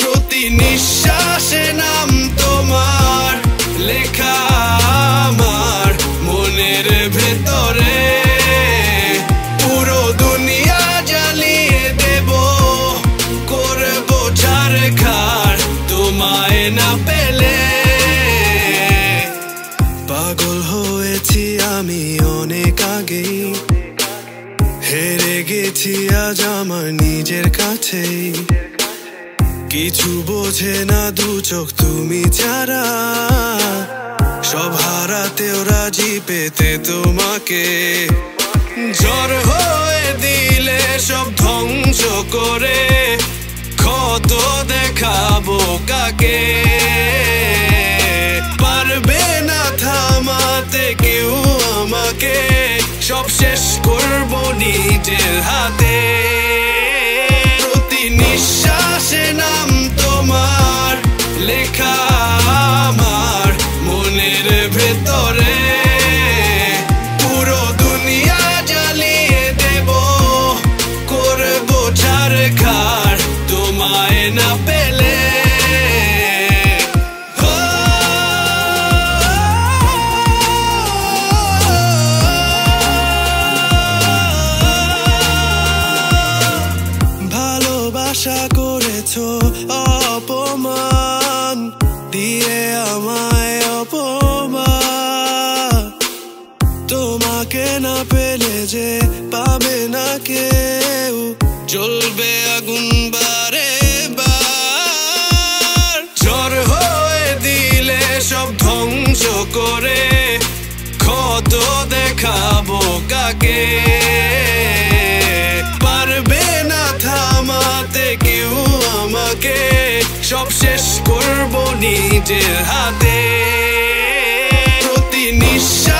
প্রতি নিঃশ্বাসে নাম তোমার লেখা আমার মনের ভেতরে, পুরো দুনিয়া জ্বালিয়ে দেব, করবো ছারখার তোমায় না পেলে। পাগল হয়েছি আমি অনেক আগেই, হেরে গেছি আজ আমার নিজের কাছেই। কিছু বোঝে না দু চোখ তুমি ছাড়া, সব হারাতেও রাজি পেতে তোমাকে। ঝড় হয়ে দিলে সব ধ্বংস করে, ক্ষত দেখাবো কাকে। পারবে না থামাতে কেউ আমাকে, সব শেষ করবো নিজের হাতে। প্রতি নিঃশ্বাসে নাম তোমার লেখা আমার মনের ভেতরে, পুরো দুনিয়া জ্বালিয়ে দেব, করবো ছারখার তোমায় না পেলে। আশা করেছো অপমান দিয়ে আমায়, অপমান তোমাকে না পেলে যে পাবে না কেউ, জ্বলবে আগুন বারে বার। ঝড় হয়ে দিলে সব ধ্বংস করে, ক্ষত দেখাবো কাকে। পারবে না থামাতে কেউ আমাকে, সব শেষ করবো নিজের হাতে। প্রতি নিঃশ্বাস